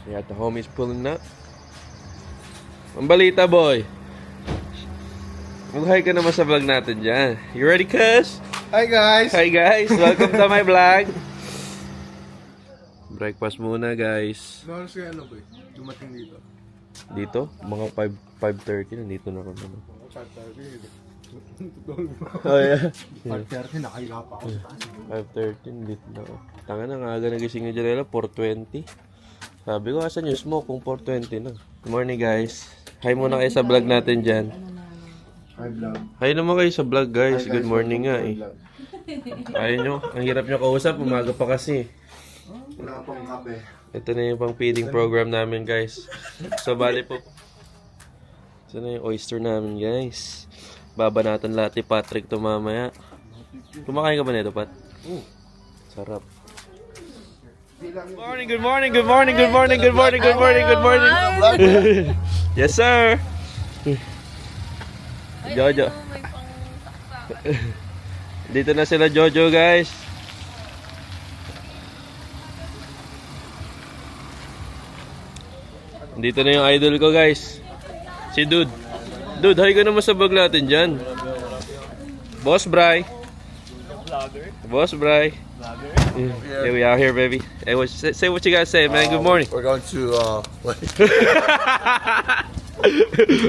Yeah, the homie's pulling up. Ang balita, boy. Mag-hi ka naman sa vlog natin dyan. You ready, cuz? Hi guys! Hi guys, welcome to my vlog. Breakfast muna, guys. Noon siya ano boy? Dumating dito. Dito, mga 5:30 nandito na kami. 5:30. Oh yeah. 5:30 nakahiga pa ako. 5:30 nandito na ako. Tanga na, nga aga nagising ni Janela, 4:20. Sabi ko, asan yung smoke kung 4:20 na? Good morning, guys. Hi muna kayo sa vlog natin dyan. Hi vlog. Hi naman kayo sa vlog, guys. Good morning nga eh. Ayaw nyo, ang hirap nyo kausap, umaga pa kasi. Wala pang kape. Ito na yung pang feeding program namin, guys. So, bali po. Ito na yung oyster namin, guys. Babanatan lahat ni Patrick to mamaya. Kumakain ka ba nito, Pat? Sarap. Good morning, good morning, good morning, good morning, good morning, good morning, good morning. Yes, sir. Jojo. Dito na sila, Jojo, guys. Dito na yung idol ko, guys. Si Dude. Dude, hi ka naman sa vlog natin dyan. Boss Bry. Boss Bry. Here we are here, baby. Hey, say what you gotta say, man. Good morning. We're going to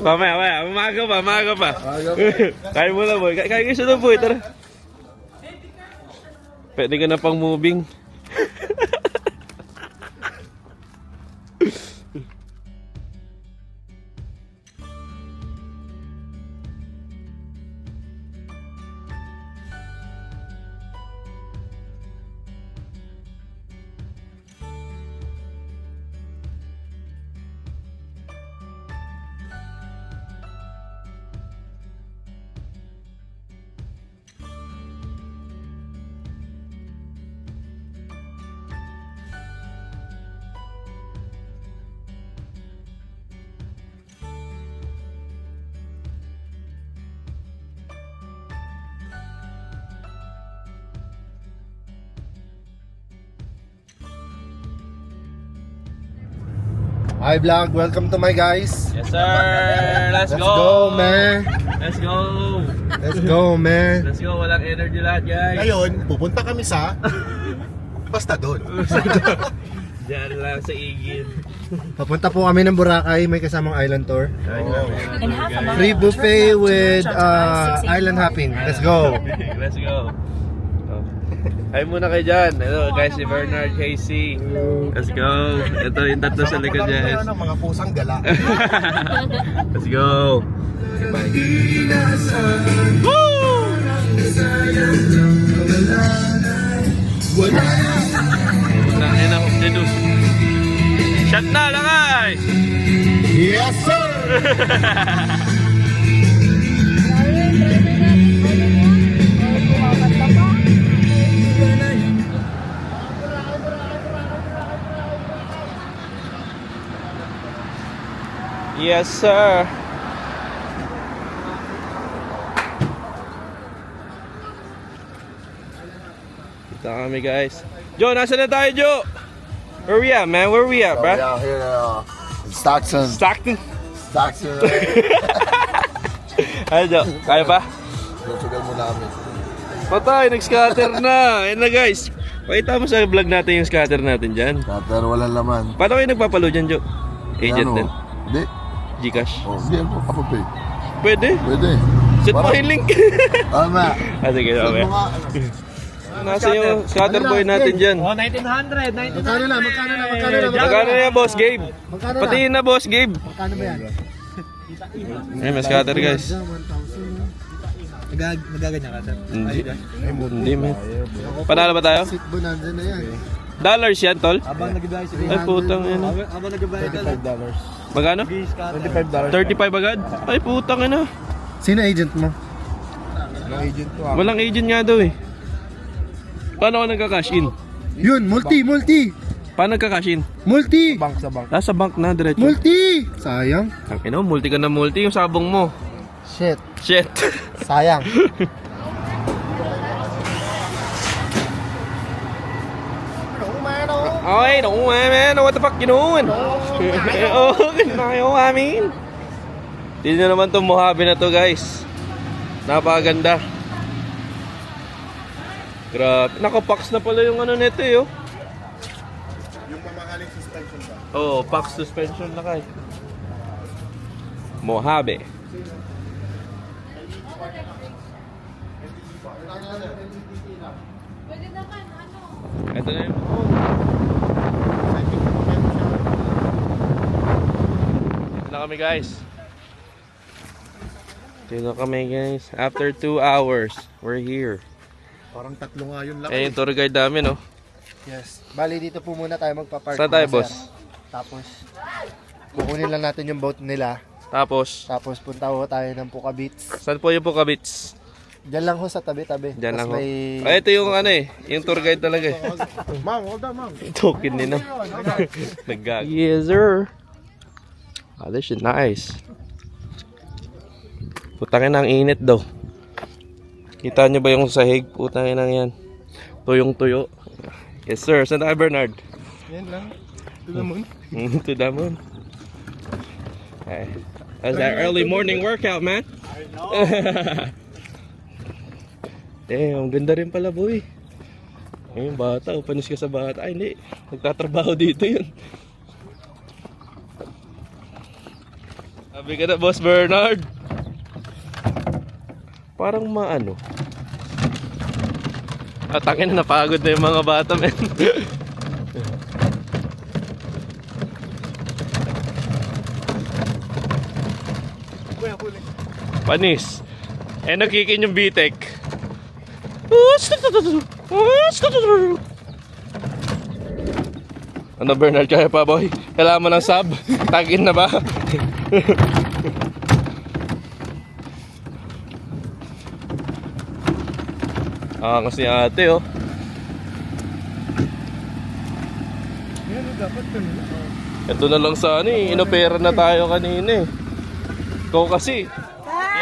Mamaya. Umaga pa. Kain mo na, boy. Kain ka siya na, boy. Tara. Pwede ka na pang moving. Hi vlog, welcome to my guys. Yes, sir. Let's Let's go, man. Let's go. Let's go, man. Let's go. Walang energy lahat, guys. Ngayon, pupunta kami sa basta doon. Diyan lang sa Igid. Papunta po kami ng Boracay, may kasamang island tour. And half a mile. Free buffet with island hopping. Let's go. Let's go. Hi muna kayo dyan. Hello guys, si Bernard, Casey. Let's go. Ito yung tatlo sa likod dyan. Mga pusang gala. Let's go. Woo! Tangin ako, Jedus. Shot na, langay! Yes, sir! Yes, sir. Kita kami, guys. Joe, nasa na tayo, Joe? Where we at, man? Where we at, bro? We're out here in Stockton. Stockton. Stockton. Ay, Joe. Kaya pa? Tutugal mo namin. Patay, nag-scatter na. Ayun na, guys. Pakita mo sa vlog natin yung scatter natin dyan. Pero walang laman. Paano kayo nagpapalo dyan, Joe? Agent din. Hindi. Gcash. Oh, hindi ako kapapay. Pwede. Pwede. Set mo yung link. Tama. Ah, sige, Saan okay. mo nga? Nasa yung scatter boy natin dyan. Oh, 1900, 1900. Magkano na? Magkano na yan, Boss Gabe? Magkano na? Patiin na, Boss Gabe. Magkano ba yan? Ay, may scatter, guys. Nagaganyan ka, sir? Hindi, man. Panalo ba tayo? Sit bonanza na yan. Dollars yan, tol? Abang nag-ibayad si Ay, putang ina. Abang nag-ibayad ka lang. Magkano? $25. 35 agad? Ay, putang ina. Sino agent mo? Walang agent nga daw eh. Paano ka nagka-cash in? Yun, multi. Paano nagka-cash in? Multi. Sa bank. Nasa bank na, diretso. Multi. Sayang. Ang ina, multi ka na multi yung sabong mo. Shit. Shit. Sayang. Okay, no, man. What the fuck you doing? Oh, no, I mean. Tignan nyo naman itong Mojave na to, guys. Napakaganda. Grabe. Naka-pax na pala yung ano nito, eh, oh. Yung mamahaling suspension ba? Oo, pax suspension na kay. Mojave. Pwede naman, ano? Ito na yung Ito na kami, guys. Ito na kami, guys. After 2 hours, we're here. Parang tatlo nga yung laki. Eh, yung tour guide namin, oh. Yes. Bali, dito po muna tayo magpa-park. Saan tayo, mga boss? sir. Tapos, kukunin lang natin yung boat nila. Tapos, Tapos, punta ho tayo ng Puka Beach. saan po yung Puka Beach? Diyan lang ho sa tabi-tabi. Diyan lang, Tas oh. Ay, ito yung ano eh. Yung tour guide talaga eh. Ma'am, hold on, ma'am. Token din, no? Naggag. Yes, sir. Ah, this is nice. Putangin ang init daw. Kita nyo ba yung sahig? Putangin ang yan. Tuyong-tuyo. Yes, sir. Saan tayo, Bernard? Yan lang. To the moon. To the moon. Okay. That's that early morning workout, man. Damn, ganda rin pala, boy. Ngayon, bata. Panis ka sa bata. Ay, hindi. Nagtatrabaho dito yun. Sabi ka na, Boss Bernard. Parang maano. Atangin na, napagod na yung mga bata, men. Panis. Eh, nakikin yung bitek. Ano, Bernard, kaya pa, boy? Kailangan mo ng sub? Tagin na ba? Kasi ate, oh. Yan, dapat to nila. Ito na lang sa ano eh. Inopera na tayo kanina eh. Ikaw kasi.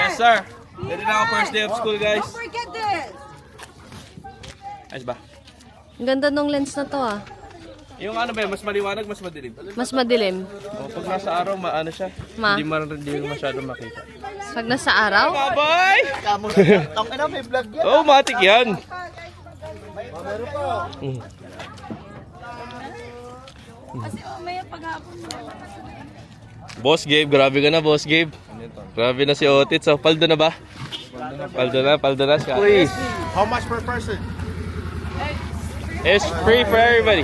Yes, sir. Ready na ako first day of school, guys. Don't forget this! Ayos ba? Ang ganda nung lens na to ah. Yung ano ba, mas maliwanag, mas madilim. Mas madilim. O, pag nasa araw, maano siya. Ma. Hindi masyadong makita. Pag nasa araw, Boy! Tang ina, may vlog yan. Oh, matik yan. Meron pa. Kasi umaya paghapon mo. Boss Gabe, grabe ka na, Boss Gabe. Grabe na si Otit. So, paldo na ba? Paldo na. Please. How much per person? It's free for everybody.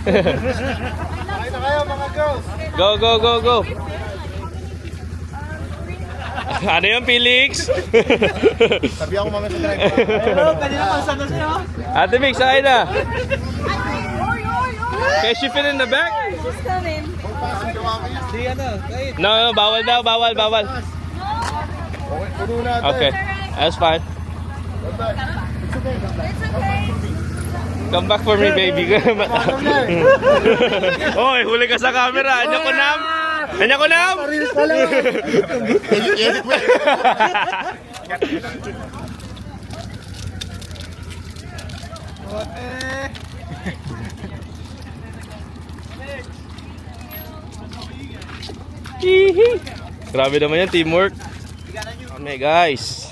Ay na kayo mga girls. Go. Ano yung Felix? Sabi ako mamaya sa driver. Kanina pa sana sa'yo. Ate Mix, sakay na. Can she fit in the back? She's coming. Di ano, kahit. No, bawal daw, bawal. Okay, puno natin. Okay, that's fine. It's okay. It's okay. Come back for me, baby. Oy, huli ka sa camera. Anya ko nam? Reels pala. Edit mo. Grabe naman yan, teamwork. Kami, guys.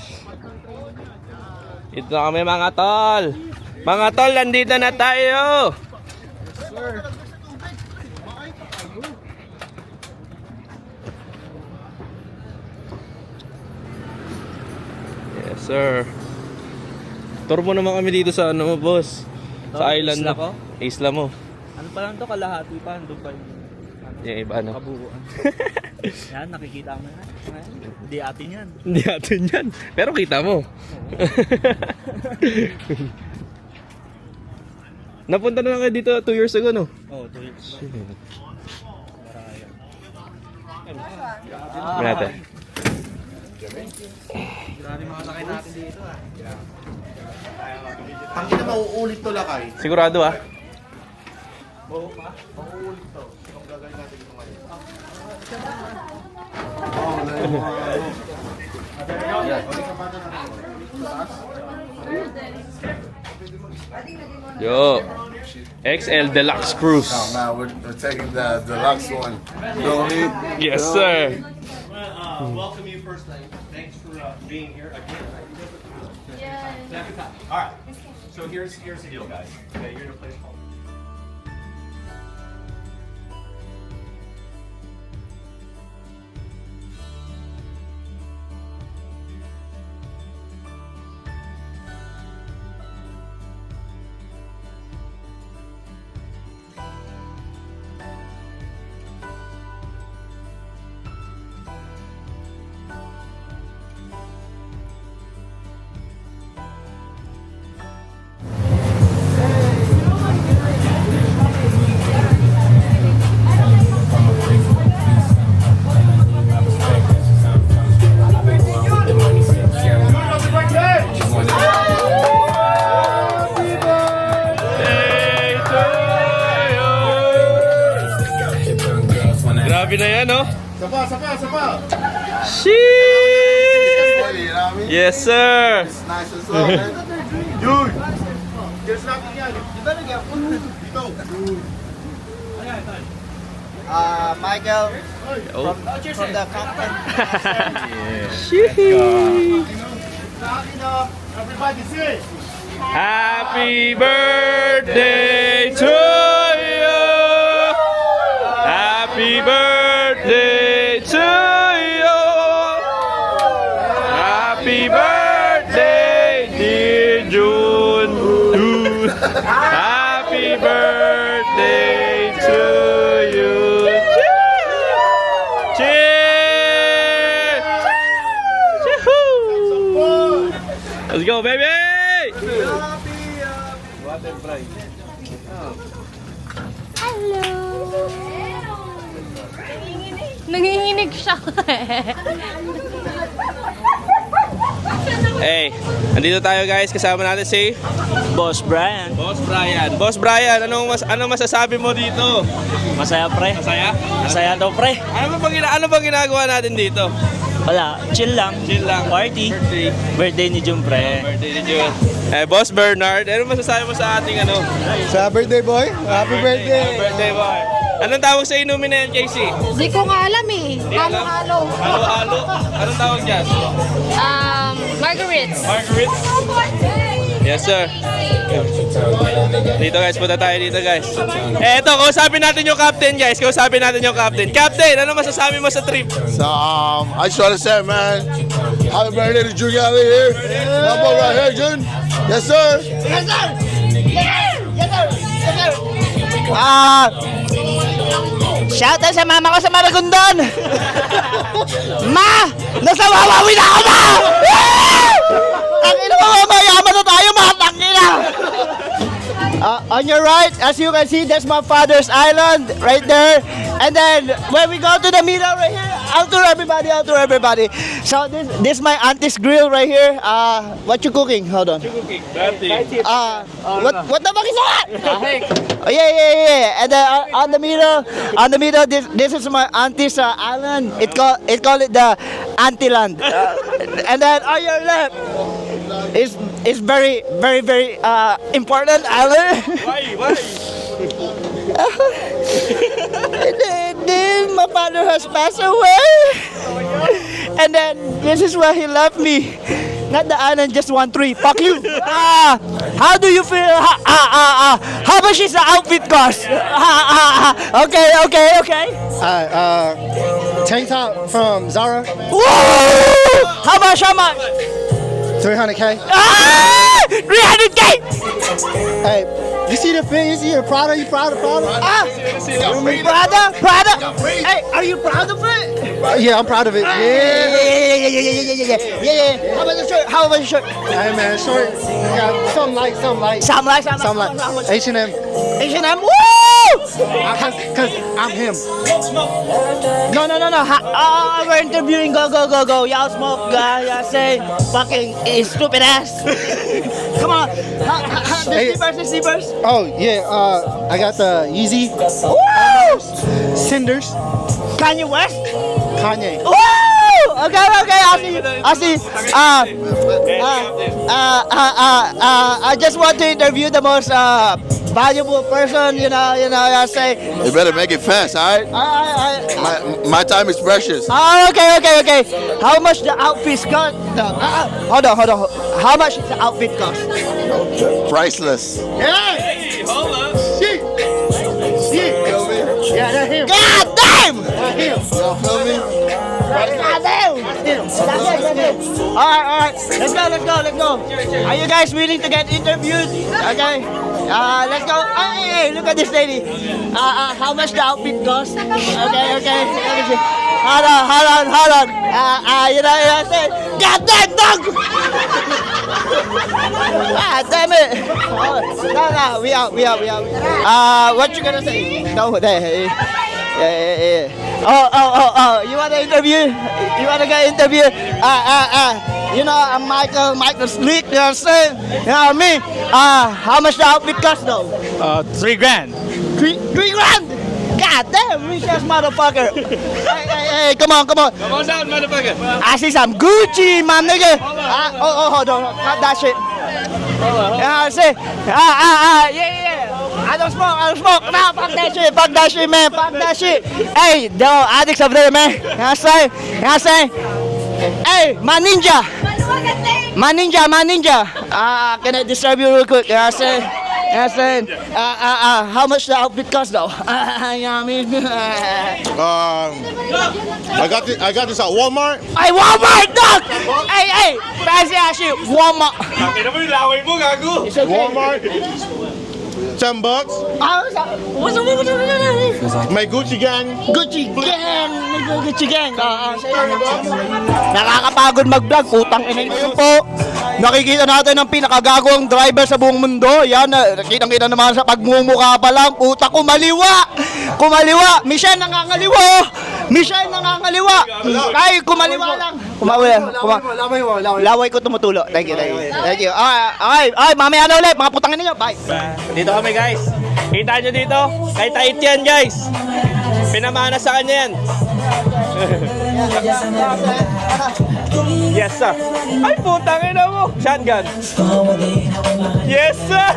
Ito na kami, mga tol. Mga tol, nandito na tayo. Yes, sir. Tour mo naman kami dito sa ano mo, boss. Sa island isla mo. ko? Isla mo. Ano pa lang to, kalahati pa, doon pa yung Yung iba, ano? kabuuan. Yan, nakikita mo yan. Hindi atin yan. Hindi atin yan. Pero kita mo. Napunta na lang kayo dito 2 years ago, no? Oo, 2 years. Natin. Grabe mga sakay natin dito ah. Tangin na mauulit to lakay. Sigurado, ah. Mauulit to. Anong gagawin natin ito ngayon? Yo. XL Deluxe Cruise. Now we're taking the deluxe one. You know what I mean? Yes, sir. Welcome you first. Thanks for being here again. All right. So here's the deal, guys. Okay, you're in a place called. Grabe na yan, no? Sapa. Sheesh! Buddy, you know what I mean? Yes, sir. It's nice as well, man. Dude! There's nothing yan. You better get one. Dito. Michael, Oh. from the company. Everybody say it. Happy birthday to you. Happy birthday to you. Happy birthday, dear June. Happy birthday to you. Cheers! Cheers! Let's go, baby! Nanginginig siya. Hey, andito tayo guys, kasama natin si Boss Brian. Boss Brian. Boss Brian, ano masasabi mo dito? Masaya pre. Masaya? Masaya daw pre. Ano bang ginagawa natin dito? Wala, chill lang. Chill lang. Party. Birthday. Birthday ni Jun pre. Birthday ni Jun. Boss Bernard, ano masasabi mo sa ating ano? Sa birthday boy, happy birthday! Birthday boy. Anong tawag sa inumin na yan, Casey? Di ko nga alam eh. Halo-halo. Halo-halo? Anong tawag dyan? Margarits. Margaret? Yes, sir. Dito guys, punta tayo dito guys. Eto, kausapin natin yung captain guys. Kausapin natin yung captain. Captain, ano masasabi mo sa trip? So, I just want to say, man, happy birthday to Junior out here. My boy right here, Jun. Yes, sir. Shout out sa mama ko sa Maragondon! Ma! Nasa Wawawi na ako, ma! Tangina mo, mayaman na tayo, ma! Tangina! On your right, as you can see, that's my father's island right there. And then when we go to the middle right here, outdoor everybody. So this is my auntie's grill right here. What you cooking? Hold on. What the fuck is that? Oh, yeah. And then on the middle, this is my auntie's island. It call it the Auntie Land. And then on your left is very important island. Why? Then my father has passed away. And then this is where he left me. Not the island, just 1 tree. Fuck you. How do you feel? How much is the outfit cost? Okay. Tank top from Zara, Woo! How much? 300K. 300K. Hey, you see the fit? You see your Prada? You proud of Prada? Prada. Hey, are you proud of it? Yeah, I'm proud of it. Yeah. Yeah. How about your shirt? Hey man, short. Got some light. Some like. H&M. H&M. Woo! Cause I'm him. No. We're interviewing. Go. Y'all smoke, guy. Y'all say fucking stupid ass. Come on. The sleepers. Oh yeah. I got the Yeezy Woo! Cinders. Kanye West. Kanye. Woo! Okay. I just want to interview the most valuable person. I say. You better make it fast, all right? My time is precious. Okay. How much the outfit cost? Hold on. How much the outfit cost? Priceless. Hey, hold up. Yeah, that's him. God damn! That's him. Y'all feel me? God damn! Alright. Let's go. Are you guys willing to get interviewed? Okay. Let's go. Hey, look at this lady. How much the outfit cost? Okay. Let me see. Hold on. Say, God damn dog! Damn it! No, we out. What you gonna say? No, there. Yeah. Oh, you wanna interview? You wanna get interview? I'm Michael Slick, you know what I'm saying? You know what I mean? How much the outfit cost though? $3,000. Three grand? God damn, rich ass motherfucker. Hey, come on. Come on down, motherfucker. I see some Gucci, my nigga. Hold on. Cut that shit. Yeah, I say. Yeah. I don't smoke. Nah, fuck that shit, man. Fuck that shit. Hey, the addicts over there, man. You know what I'm saying? Hey, my ninja. Can I disturb you real quick? You know what I'm saying? How much the outfit cost though? You know what I mean? I got this at Walmart. Hey, Walmart, dog! Hey, fancy ass shit, Walmart. Pakita mo yung laway mo, gago. It's okay. Walmart. $10. My Gucci gang. Gucci gang. Nakakapagod mag-vlog, putang ina yun po. Nakikita natin ang pinakagagawang driver sa buong mundo. Yan, nakitang-kita naman sa pagmumukha pa lang. Puta, kumaliwa. Michelle nangangaliwa. Ay, kumaliwa lang. Laway ko tumutulo. Thank you. Ay, mamaya na ulit. Mga putang ina nyo. Bye. Dito kami, guys. Kita nyo dito? Kay Tait yan, guys. Pinamana sa kanya yan. Yes, sir. Ay, putang ina mo. Shotgun. Yes, sir.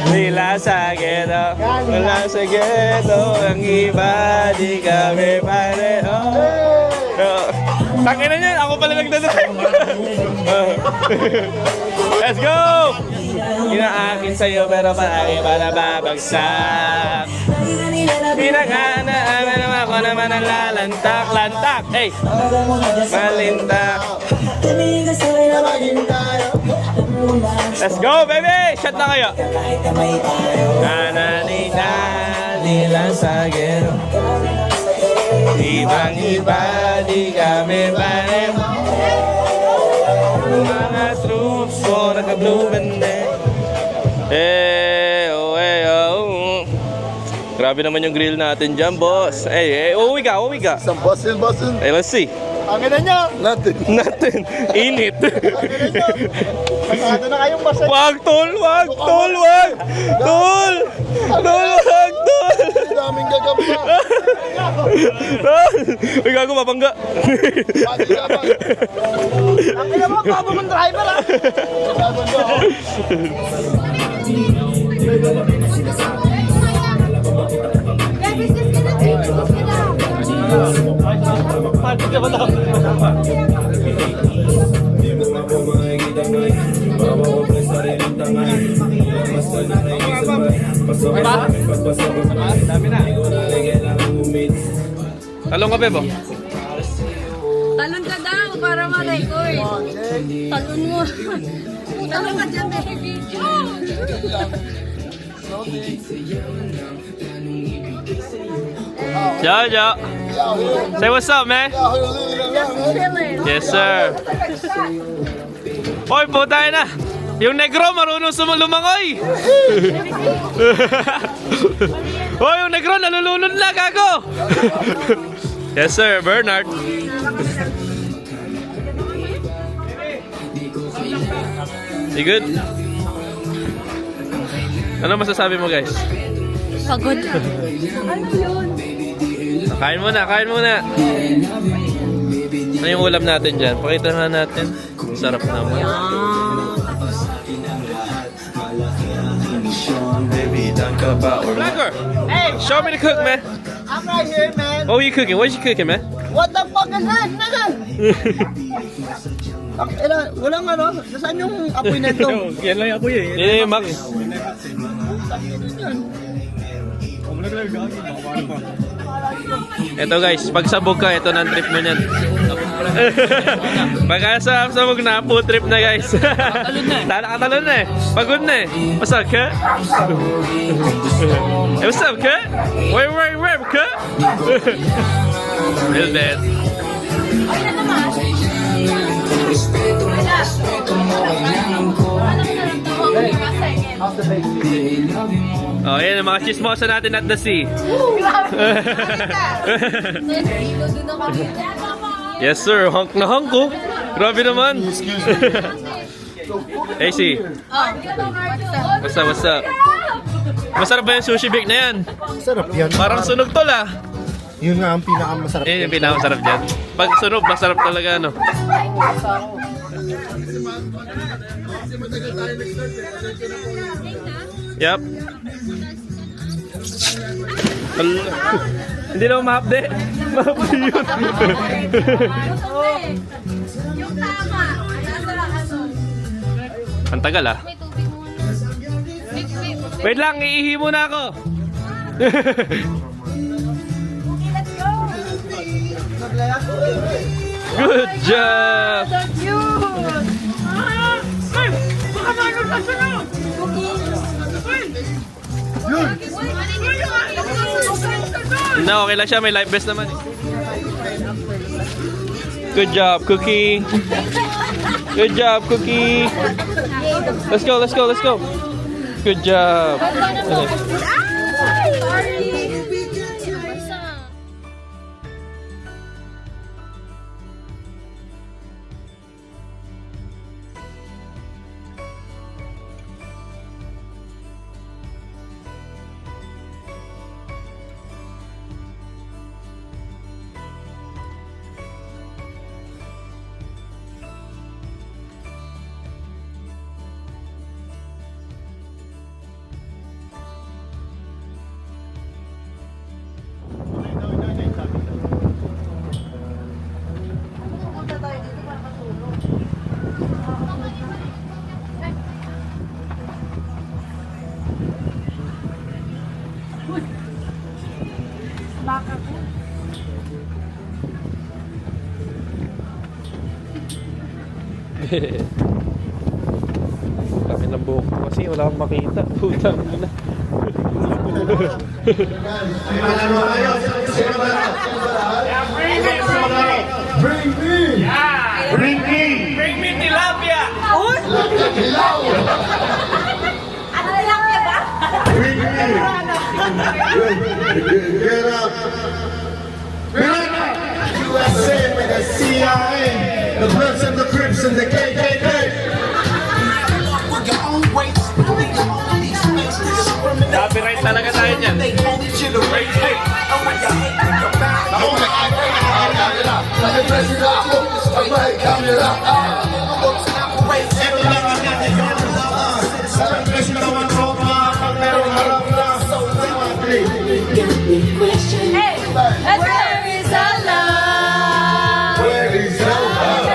Wala sa ghetto, ang iba, di kami pareho. Tangina niyan, ako pala nagdadrive. Let's go! Inaakin sa'yo pero palagi para babagsak. Pinag-aanaan naman ako naman ang lalantak. Hey! Malintak. Let's go, baby! Shot na kayo! Nananita nila sa gero. Ibang-iba, di kami pareho. Mga troops ko, naka-blue bande. Grabe naman yung grill natin dyan, boss. Uwi ka. Some bussin'. Let's see. Ang ina nyo. Nothing. Init. Masado na kayong basa. Wag, tol. Tol. Daming gagamba. Uy, gago, mapangga. Ang ina mo, babo mong driver ah. Talong ka, Bebo. Talon ka daw para ma-record. Talon mo. Talon ka dyan, baby. Jojo. Say what's up, man. Yes, sir. Hoy, putay na. Yung negro marunong lumangoy. Hoy, yung negro nalulunod na, gago. Yes, sir, Bernard. You good? Ano masasabi mo, guys? Pagod. Kain muna, kain muna. Ano yung ulam natin dyan? Pakita nga natin. Sarap naman. Vlogger! Hey, Show me the cook, man. I'm right here, man. What were you cooking? What you cooking, man? What the fuck is that, nigga? Walang ano, saan yung apoy na ito? Yan lang ako yun. Yun yung Mac. Ito guys, pag sabog ka, ito na ang trip mo niyan. Pagka sabog na, full trip na guys. Nakatalon na eh. Pagod na eh. What's up, Kurt? Hey, what's up, Kurt? Where, Kurt? Real bad. Oh, yan ang mga chismosa natin at the sea. Yes sir, honk na honk ko. Grabe naman. Hey si. What's up? Masarap ba yung sushi bake na yan? Sarap yan. Parang sunog tol ah. Yun nga ang pinakamasarap. Yun yung pinakamasarap dyan. Pag sunog, masarap talaga ano. Yup. Hindi naman mahapde. Mahapde yun. Yung tama. Nasa ano. Ang tagal ah. May tubig mo. Wait lang, iihi muna ako. Let's go. Good job. That's cute. No, okay lang siya. May life vest naman. Good job, Cookie. Good job, Cookie. Let's go. Good job. Laki ng buhok ko kasi wala akong makita. Putang ina. Bring me tilapia! Ano lang niya ba? Get up. USA with the CIA, the Bloods and the Crips and the KKK. Copyright talaga tayo dyan. Hey, where is our love? Where is our love?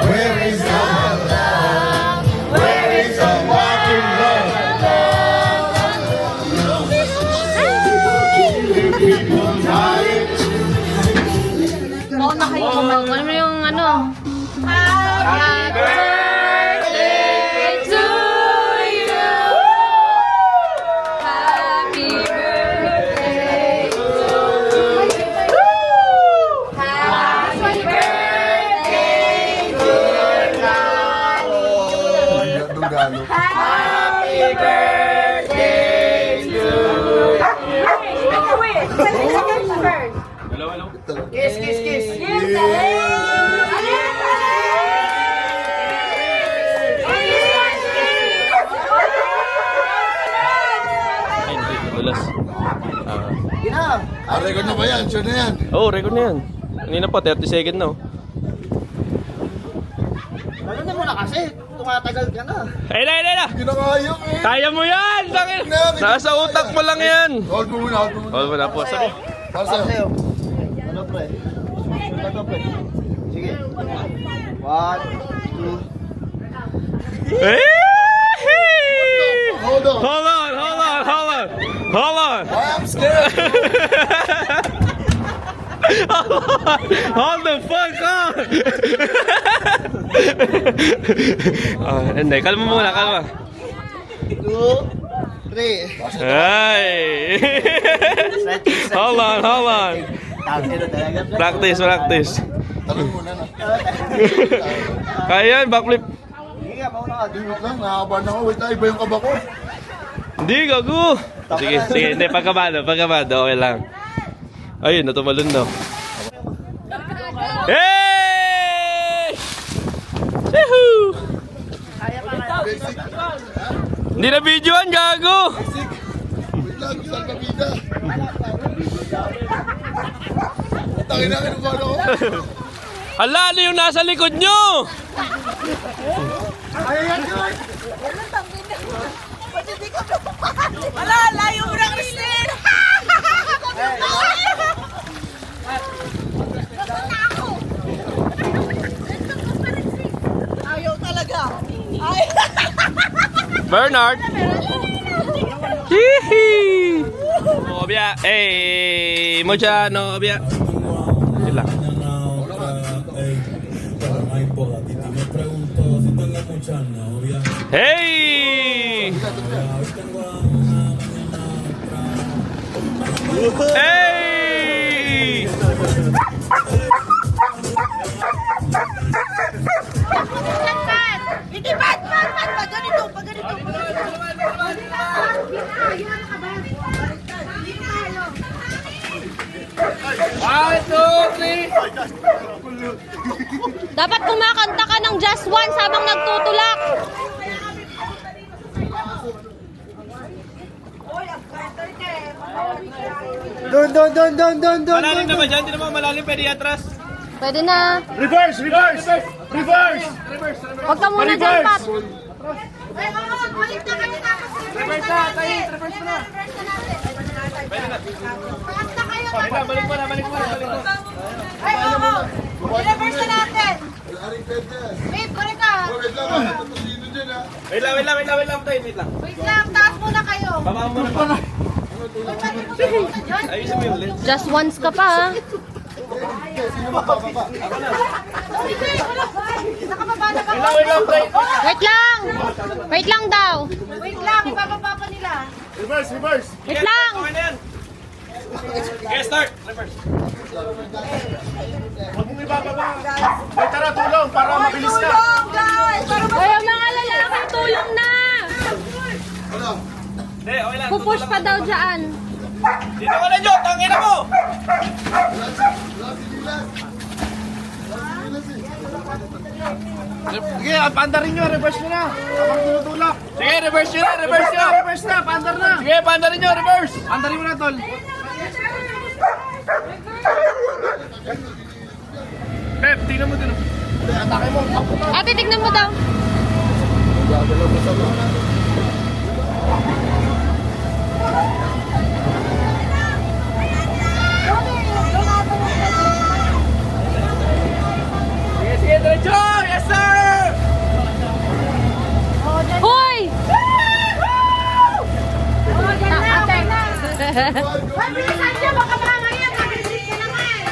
Where is our love? Where is our walking love? People dying. Oo na kayo kumang. Ano yung ano? Happy birthday to you. Happy birthday to you. Happy birthday, dear Lalo. Happy birthday to you. Kiss, kiss, kiss. Ay, hindi. Nadulas. Ina, I record na ba yan? Sure na yan. Oh, record na yan. Kanina pa, 30 second na. Ano na muna kasi? Tumatagal ka na. Ay na! Kinakaya eh. Kaya mo yan! Nasa utak mo lang yan! Hold mo muna. Hold mo na po. Sorry. Para sa'yo. Sa'yo. Ano pre? Ano pre? Sige. 1, 2. Hey! Hold on. Hold on! I'm scared. Hold the fuck on! Hindi, kalma muna, kalma. 2, 3. Ay! Hold on. Tangin na talaga. Practice. Talon muna na. Kaya yan, backflip. Sige nga, mauna ka. Wait lang, nakakabahan ako. Wait lang, iba yung kaba ko. Hindi, gago. Sige. Hindi, pagkabado. Okay lang. Ayun, natumalon na. Hey! Yahoo! Basic. Hindi na videoan, gago. Wait lang, isang kabida. Tangin na, kinukano ko. Hala, ano yung nasa likod nyo? Wala, layo mo na, Christine! Ayaw talaga. Bernard. Hihi. Novia. Hey, mucha novia. Yun lang. Hey! Hey! Hindi, pat! Ganito, pag ganito. Dapat kumakanta ka ng Just Once habang nagtutulak. Doon. Malalim naman dyan, hindi naman malalim, pwede atras. Pwede na. Reverse. Huwag ka muna dyan, Pat. Balik na kayo na. Reverse na, tayo. Reverse na. Balik mo na. Ay, oo. I-reverse na natin. Aring pwede. Babe, balik ka. Wait lang, matatalino dyan ha. Wait lang. Wait lang, taas muna kayo. Baba mo na. Ayusin mo yung lens. Just once ka pa, ha? Nakababa na ba? Wait lang daw. Wait lang, ibababa pa nila. Wait lang. Okay na yan. Okay, start. Reverse. Tulong, guys! Ay, ang mga lalaki, tulong na. Hindi, okay lang. Pupush pa daw dyan. Dito ka na, Joe. Tangina mo. Sige, pandarin nyo. Reverse nyo na. Habang tinutulak. Sige, reverse nyo na. Reverse na, pandar na. Sige, pandarin nyo, reverse. Pandarin mo na, tol. Pep, tingnan mo dun. Ate, tignan mo daw. Sige, diretso. Yes, sir. Hoy! Ay, bilisan niyo, baka mamaya mag-receive ka naman.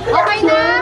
Okay na.